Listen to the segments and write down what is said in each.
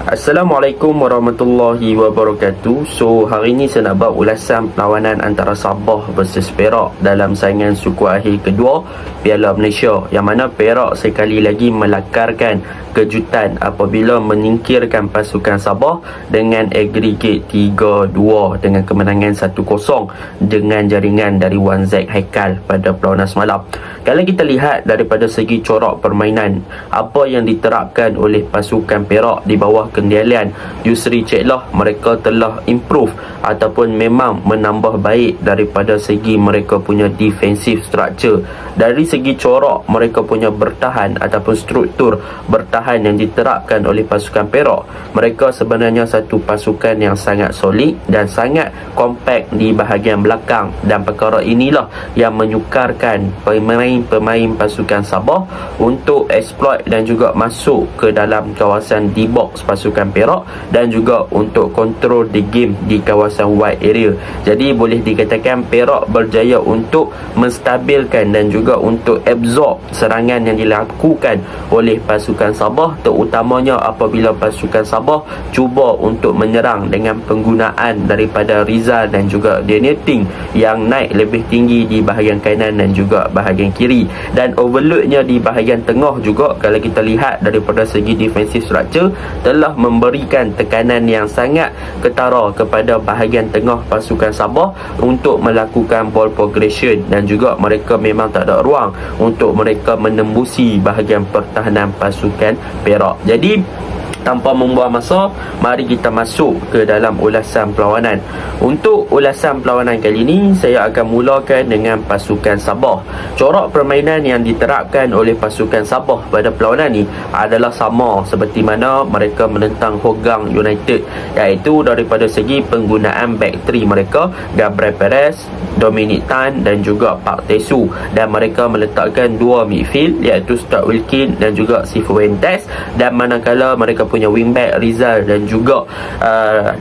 Assalamualaikum warahmatullahi wabarakatuh. So hari ini saya nak buat ulasan perlawanan antara Sabah versus Perak dalam saingan suku akhir kedua Piala Malaysia, yang mana Perak sekali lagi melakarkan kejutan apabila menyingkirkan pasukan Sabah dengan agregat 3-2 dengan kemenangan 1-0 dengan jaringan dari Wan Zaid Haikal pada perlawanan semalam. Kalau kita lihat daripada segi corak permainan, apa yang diterapkan oleh pasukan Perak di bawah kendalian Yusri Ceklah, mereka telah improve ataupun memang menambah baik daripada segi mereka punya defensive structure. Dari segi corak mereka punya bertahan ataupun struktur bertahan yang diterapkan oleh pasukan Perak, mereka sebenarnya satu pasukan yang sangat solid dan sangat compact di bahagian belakang, dan perkara inilah yang menyukarkan pemain pasukan Sabah untuk exploit dan juga masuk ke dalam kawasan D-box pasukan Perak dan juga untuk control the game di kawasan wide area. Jadi boleh dikatakan Perak berjaya untuk menstabilkan dan juga untuk absorb serangan yang dilakukan oleh pasukan Sabah, terutamanya apabila pasukan Sabah cuba untuk menyerang dengan penggunaan daripada Rizal dan juga Daniel Ting yang naik lebih tinggi di bahagian kanan dan juga bahagian kiri, dan overloadnya di bahagian tengah juga kalau kita lihat daripada segi defensive structure telah memberikan tekanan yang sangat ketara kepada bahagian tengah pasukan Sabah untuk melakukan ball progression, dan juga mereka memang tak ada ruang untuk mereka menembusi bahagian pertahanan pasukan Perak. Jadi tanpa membuang masa, mari kita masuk ke dalam ulasan perlawanan. Untuk ulasan perlawanan kali ini, saya akan mulakan dengan pasukan Sabah. Corak permainan yang diterapkan oleh pasukan Sabah pada perlawanan ini adalah sama seperti mana mereka menentang Hougang United, iaitu daripada segi penggunaan back three mereka, Gabriel Perez, Dominic Tan dan juga Park Tae-soo, dan mereka meletakkan dua midfield iaitu Stuart Wilkin dan juga Cifuentes, dan manakala mereka punya wingback Rizal dan juga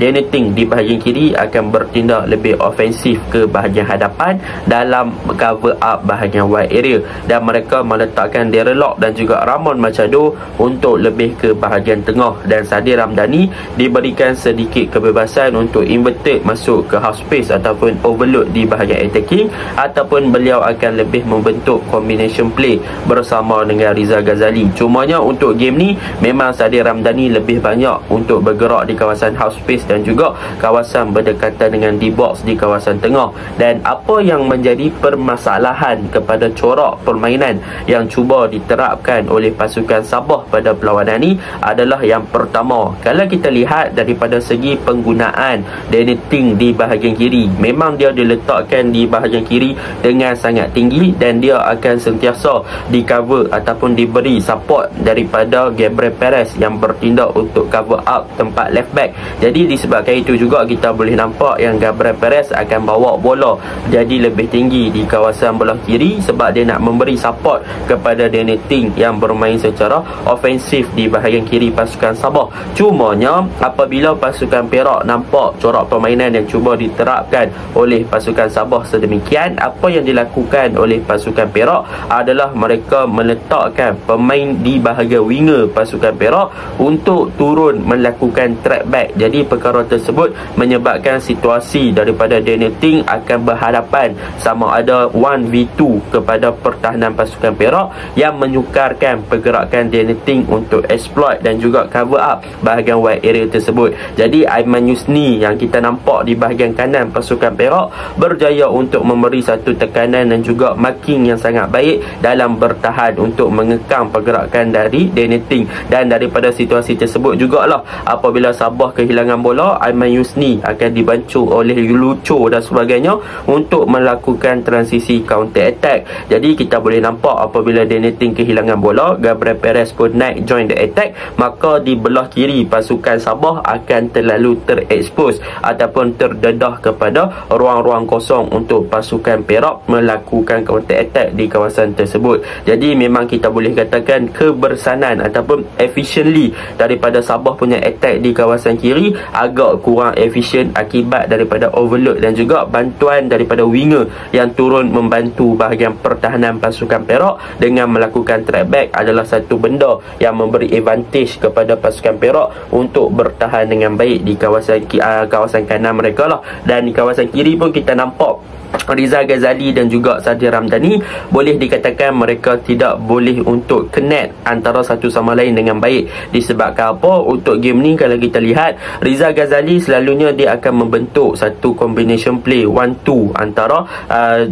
Daniel Ting di bahagian kiri akan bertindak lebih ofensif ke bahagian hadapan dalam cover up bahagian wide area, dan mereka meletakkan Darren Lock dan juga Ramon Machado untuk lebih ke bahagian tengah, dan Sadir Ramdhani diberikan sedikit kebebasan untuk inverted masuk ke half space ataupun overload di bahagian attacking, ataupun beliau akan lebih membentuk combination play bersama dengan Rizal Ghazali. Cumanya untuk game ni memang Sadir Ramdhani lebih banyak untuk bergerak di kawasan half space dan juga kawasan berdekatan dengan D-box di kawasan tengah. Dan apa yang menjadi permasalahan kepada corak permainan yang cuba diterapkan oleh pasukan Sabah pada perlawanan ini adalah yang pertama, kalau kita lihat daripada segi penggunaan Daniel Ting di bahagian kiri, memang dia diletakkan di bahagian kiri dengan sangat tinggi dan dia akan sentiasa di cover ataupun diberi support daripada Gabriel Perez yang bertindak untuk cover up tempat left back. Jadi disebabkan itu juga kita boleh nampak yang Gabriel Perez akan bawa bola jadi lebih tinggi di kawasan belah kiri sebab dia nak memberi support kepada Daniel Ting yang bermain secara ofensif di bahagian kiri pasukan Sabah. Cumanya apabila pasukan Perak nampak corak permainan yang cuba diterapkan oleh pasukan Sabah sedemikian, apa yang dilakukan oleh pasukan Perak adalah mereka meletakkan pemain di bahagian winger pasukan Perak untuk turun melakukan track back. Jadi perkara tersebut menyebabkan situasi daripada Daniel Ting akan berhadapan sama ada 1v2 kepada pertahanan pasukan Perak yang menyukarkan pergerakan Daniel Ting untuk exploit dan juga cover up bahagian wide area tersebut. Jadi Aiman Yusni yang kita nampak di bahagian kanan pasukan Perak berjaya untuk memberi satu tekanan dan juga marking yang sangat baik dalam bertahan untuk mengekang pergerakan dari Daniel Ting. Dan daripada situasi tersebut jugalah apabila Sabah kehilangan bola, Aiman Yusni akan dibantu oleh Lucho dan sebagainya untuk melakukan transisi counter attack. Jadi kita boleh nampak apabila Daniel Ting kehilangan bola, Gabriel Perez pun naik join the attack, maka di belah kiri pasukan Sabah akan terlalu terekspos ataupun terdedah kepada ruang-ruang kosong untuk pasukan Perak melakukan counter attack di kawasan tersebut. Jadi memang kita boleh katakan kebersanan ataupun efficiently daripada Sabah punya attack di kawasan kiri agak kurang efisien akibat daripada overload dan juga bantuan daripada winger yang turun membantu bahagian pertahanan pasukan Perak dengan melakukan track back adalah satu benda yang memberi advantage kepada pasukan Perak untuk bertahan dengan baik di kawasan kanan mereka lah. Dan di kawasan kiri pun kita nampak Rizal Ghazali dan juga Sadir Ramdhani boleh dikatakan mereka tidak boleh untuk connect antara satu sama lain dengan baik. Disebabkan apa? Untuk game ni kalau kita lihat, Rizal Ghazali selalunya dia akan membentuk satu combination play 1-2 antara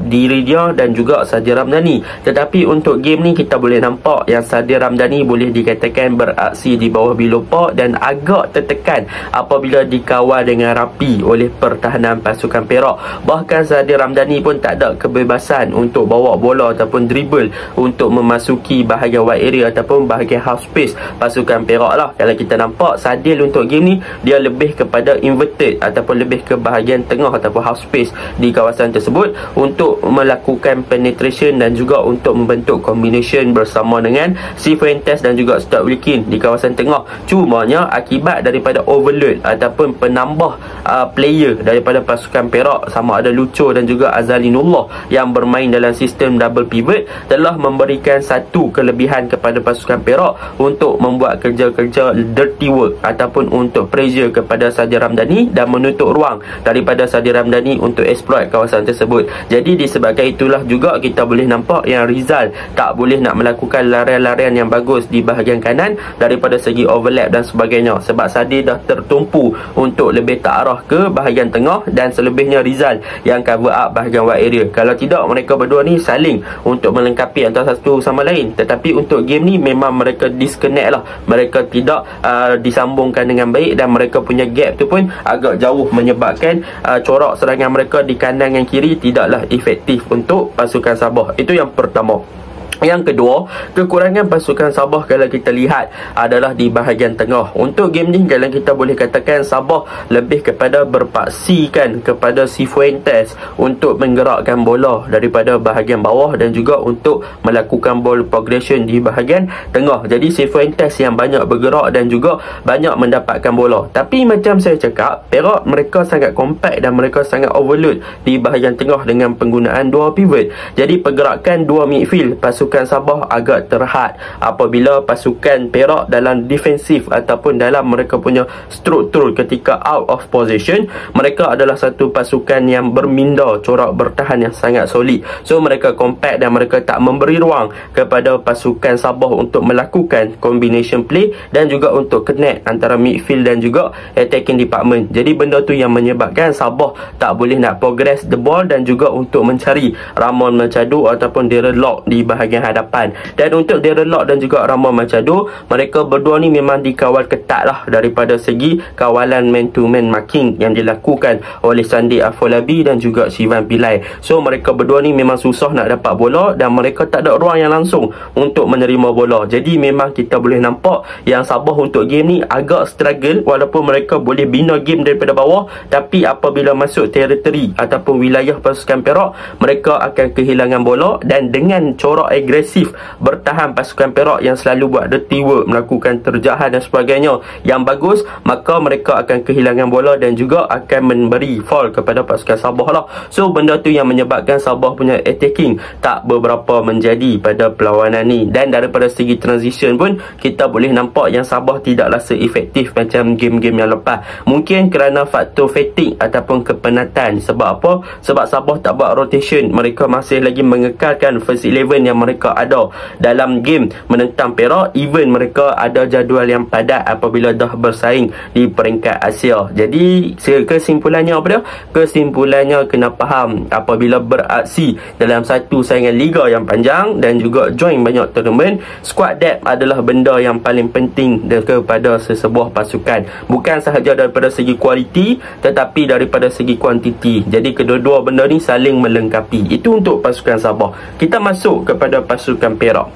diri dia dan juga Sadir Ramdhani. Tetapi untuk game ni kita boleh nampak yang Sadir Ramdhani boleh dikatakan beraksi di bawah bilopa dan agak tertekan apabila dikawal dengan rapi oleh pertahanan pasukan Perak. Bahkan Sadir Ramdhani pun tak ada kebebasan untuk bawa bola ataupun dribble untuk memasuki bahagian wide area ataupun bahagian half space pasukan Perak lah. Kalau kita nampak Sadil untuk game ni dia lebih kepada inverted ataupun lebih ke bahagian tengah ataupun half space di kawasan tersebut untuk melakukan penetration dan juga untuk membentuk combination bersama dengan Cifuentes dan juga Stuart Wilkin di kawasan tengah. Cumanya akibat daripada overload ataupun penambah player daripada pasukan Perak sama ada Lucho dan juga Azalinullah yang bermain dalam sistem double pivot telah memberikan satu kelebihan kepada pasukan Perak untuk membuat kerja-kerja dirty work ataupun untuk pressure kepada Sadir Ramdhani dan menutup ruang daripada Sadir Ramdhani untuk exploit kawasan tersebut. Jadi disebabkan itulah juga kita boleh nampak yang Rizal tak boleh nak melakukan larian-larian yang bagus di bahagian kanan daripada segi overlap dan sebagainya, sebab Sadir dah tertumpu untuk lebih terarah ke bahagian tengah dan selebihnya Rizal yang cover up bahagian wide area. Kalau tidak, mereka berdua ni saling untuk melengkapi antara satu sama lain. Tetapi untuk game ni memang mereka disconnect lah, mereka tidak disambungkan dengan baik dan mereka punya gap tu pun agak jauh menyebabkan corak serangan mereka di kanan dan kiri tidaklah efektif untuk pasukan Sabah. Itu yang pertama. Yang kedua, kekurangan pasukan Sabah kalau kita lihat adalah di bahagian tengah. Untuk game ni kalau kita boleh katakan Sabah lebih kepada berpaksikan kepada Cifuentes untuk menggerakkan bola daripada bahagian bawah dan juga untuk melakukan ball progression di bahagian tengah. Jadi Cifuentes yang banyak bergerak dan juga banyak mendapatkan bola. Tapi macam saya cakap, Perak mereka sangat compact dan mereka sangat overload di bahagian tengah dengan penggunaan dua pivot. Jadi pergerakan dua midfield pasukan Sabah agak terhad apabila pasukan Perak dalam defensif ataupun dalam mereka punya struktur ketika out of position, mereka adalah satu pasukan yang berminda corak bertahan yang sangat solid. So mereka compact dan mereka tak memberi ruang kepada pasukan Sabah untuk melakukan combination play dan juga untuk connect antara midfield dan juga attacking department. Jadi benda tu yang menyebabkan Sabah tak boleh nak progress the ball dan juga untuk mencari Ramon Machado ataupun Darren Lock di bahagian hadapan. Dan untuk Darren Lock dan juga Ramon Machado, mereka berdua ni memang dikawal ketat lah daripada segi kawalan man to man marking yang dilakukan oleh Sandi Afolabi dan juga Sivan Pillai. So mereka berdua ni memang susah nak dapat bola dan mereka tak ada ruang yang langsung untuk menerima bola. Jadi memang kita boleh nampak yang Sabah untuk game ni agak struggle walaupun mereka boleh bina game daripada bawah, tapi apabila masuk teritori ataupun wilayah pasukan Perak, mereka akan kehilangan bola dan dengan corak agresif bertahan pasukan Perak yang selalu buat dirty work, melakukan terjahan dan sebagainya yang bagus, maka mereka akan kehilangan bola dan juga akan memberi foul kepada pasukan Sabah lah. So benda tu yang menyebabkan Sabah punya attacking tak beberapa menjadi pada perlawanan ni. Dan daripada segi transition pun kita boleh nampak yang Sabah tidaklah seefektif macam game-game yang lepas. Mungkin kerana faktor fatigue ataupun kepenatan. Sebab apa? Sebab Sabah tak buat rotation, mereka masih lagi mengekalkan first 11 yang mereka ada dalam game menentang Perak. Even mereka ada jadual yang padat apabila dah bersaing di peringkat Asia. Jadi kesimpulannya apa dia? Kesimpulannya kena faham apabila beraksi dalam satu saingan liga yang panjang dan juga join banyak tournament, squad depth adalah benda yang paling penting kepada sesebuah pasukan. Bukan sahaja daripada segi kualiti tetapi daripada segi kuantiti. Jadi kedua-dua benda ni saling melengkapi. Itu untuk pasukan Sabah. Kita masuk kepada pasukan Perak.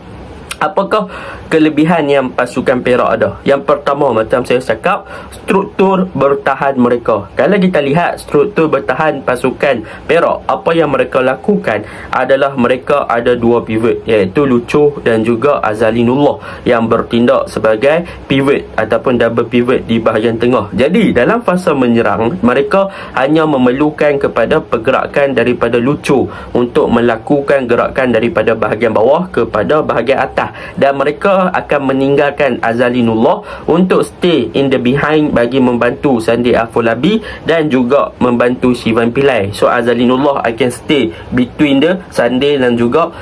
Apakah kelebihan yang pasukan Perak ada? Yang pertama, macam saya cakap, struktur bertahan mereka. Kalau kita lihat struktur bertahan pasukan Perak, apa yang mereka lakukan adalah mereka ada dua pivot, iaitu Lucuh dan juga Azalinullah, yang bertindak sebagai pivot ataupun double pivot di bahagian tengah. Jadi dalam fasa menyerang, mereka hanya memerlukan kepada pergerakan daripada Lucuh untuk melakukan gerakan daripada bahagian bawah kepada bahagian atas, dan mereka akan meninggalkan Azalinullah untuk stay in the behind bagi membantu Sandi Afolabi dan juga membantu Shivan Pillai. So Azalinullah akan stay between the Sandi dan juga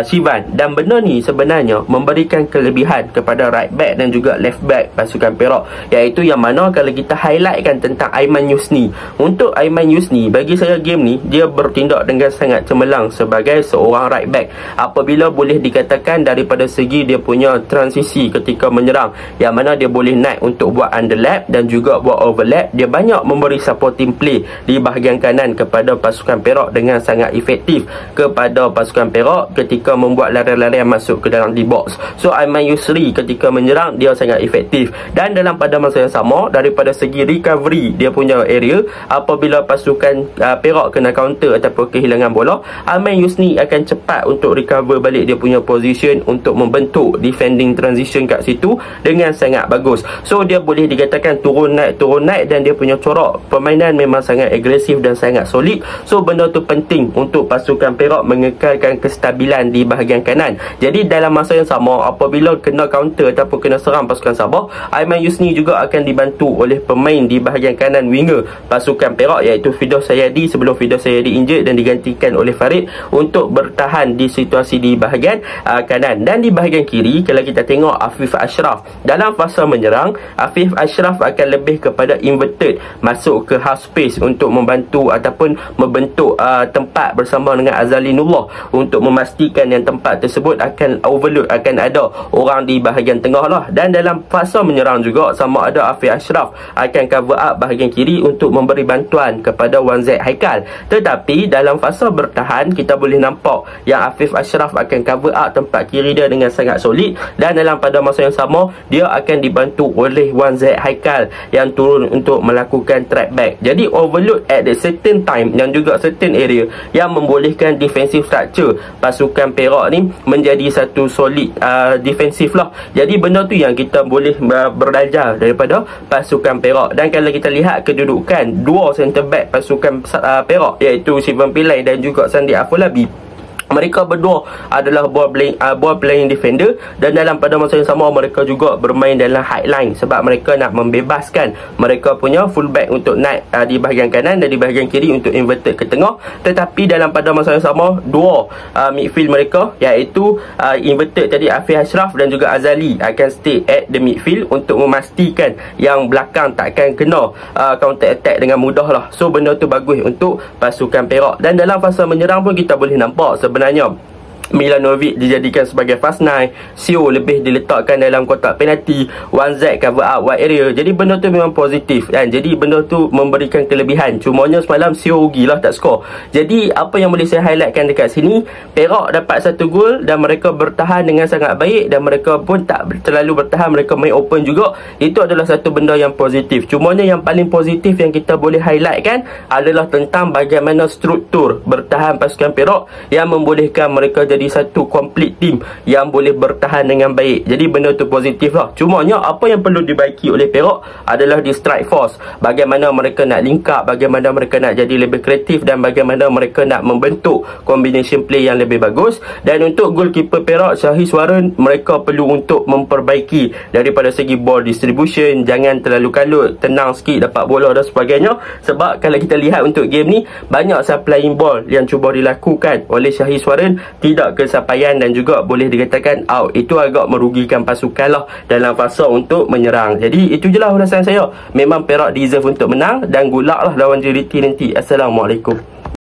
Shivan, dan benda ni sebenarnya memberikan kelebihan kepada right back dan juga left back pasukan Perak, iaitu yang mana kalau kita highlightkan tentang Aiman Yusni. Untuk Aiman Yusni, bagi saya game ni dia bertindak dengan sangat cemerlang sebagai seorang right back, apabila boleh dikatakan daripada segi dia punya transisi ketika menyerang, yang mana dia boleh naik untuk buat underlap dan juga buat overlap. Dia banyak memberi supporting play di bahagian kanan kepada pasukan Perak dengan sangat efektif kepada pasukan Perak ketika membuat larian-larian masuk ke dalam di box. So Aiman Yusri ketika menyerang dia sangat efektif, dan dalam pada masa yang sama daripada segi recovery dia punya area, apabila pasukan Perak kena counter ataupun kehilangan bola, Aiman Yusni akan cepat untuk recover balik dia punya position untuk membentuk defending transition kat situ dengan sangat bagus. So dia boleh dikatakan turun naik, dan dia punya corak permainan memang sangat agresif dan sangat solid. So benda tu penting untuk pasukan Perak mengekalkan kestabilan di bahagian kanan. Jadi dalam masa yang sama, apabila kena counter ataupun kena serang pasukan Sabah, Aiman Yusni juga akan dibantu oleh pemain di bahagian kanan winger pasukan Perak, iaitu Firdaus Sayadi, sebelum Firdaus Sayadi injured dan digantikan oleh Farid untuk bertahan di situasi di bahagian kanan. Dan di bahagian kiri, kalau kita tengok Afif Ashraf dalam fasa menyerang, Afif Ashraf akan lebih kepada inverted, masuk ke half space untuk membantu ataupun membentuk tempat bersama dengan Azalinullah untuk memastikan yang tempat tersebut akan overload, akan ada orang di bahagian tengah lah. Dan dalam fasa menyerang juga, sama ada Afif Ashraf akan cover up bahagian kiri untuk memberi bantuan kepada Wan Z Haikal. Tetapi dalam fasa bertahan, kita boleh nampak yang Afif Ashraf akan cover up tempat kiri dia dengan sangat solid, dan dalam pada masa yang sama dia akan dibantu oleh Wan Z Haikal yang turun untuk melakukan track back. Jadi overload at the certain time dan juga certain area yang membolehkan defensive structure pasukan Perak ni menjadi satu solid defensif lah. Jadi benda tu yang kita boleh belajar daripada pasukan Perak. Dan kalau kita lihat kedudukan dua centre back pasukan Perak, iaitu Shivan Pillai dan juga Sandi Afolabi, mereka berdua adalah ball playing defender, dan dalam pada masa yang sama mereka juga bermain dalam high line sebab mereka nak membebaskan mereka punya fullback untuk naik di bahagian kanan dan di bahagian kiri untuk inverted ke tengah. Tetapi dalam pada masa yang sama, dua midfield mereka, iaitu inverted tadi Afif Ashraf dan juga Azali, akan stay at the midfield untuk memastikan yang belakang takkan kena counter attack dengan mudah lah. So benda tu bagus untuk pasukan Perak. Dan dalam fasa menyerang pun kita boleh nampak sebenarnya Milanovic dijadikan sebagai fast nine, Sio lebih diletakkan dalam kotak penalti, Wan Z cover up wide area. Jadi benda tu memang positif, kan? Jadi benda tu memberikan kelebihan. Cumanya semalam Sio rugilah, tak skor. Jadi apa yang boleh saya highlightkan dekat sini, Perak dapat satu gol dan mereka bertahan dengan sangat baik, dan mereka pun tak terlalu bertahan, mereka main open juga. Itu adalah satu benda yang positif. Cumanya yang paling positif yang kita boleh highlightkan adalah tentang bagaimana struktur bertahan pasukan Perak yang membolehkan mereka jadi satu complete team yang boleh bertahan dengan baik. Jadi benda tu positif lah. Cumanya apa yang perlu dibaiki oleh Perak adalah di strike force. Bagaimana mereka nak link up, bagaimana mereka nak jadi lebih kreatif, dan bagaimana mereka nak membentuk combination play yang lebih bagus. Dan untuk goalkeeper Perak, Shahiswaran, mereka perlu untuk memperbaiki daripada segi ball distribution. Jangan terlalu kalut, tenang sikit dapat bola dan sebagainya. Sebab kalau kita lihat untuk game ni, banyak supplying ball yang cuba dilakukan oleh Shahiswaran tidak kesampaian dan juga boleh dikatakan out. Itu agak merugikan pasukan lah dalam fasa untuk menyerang. Jadi itu je lah ulasan saya. Memang Perak deserve untuk menang, dan good luck lah lawan JDT nanti. Assalamualaikum.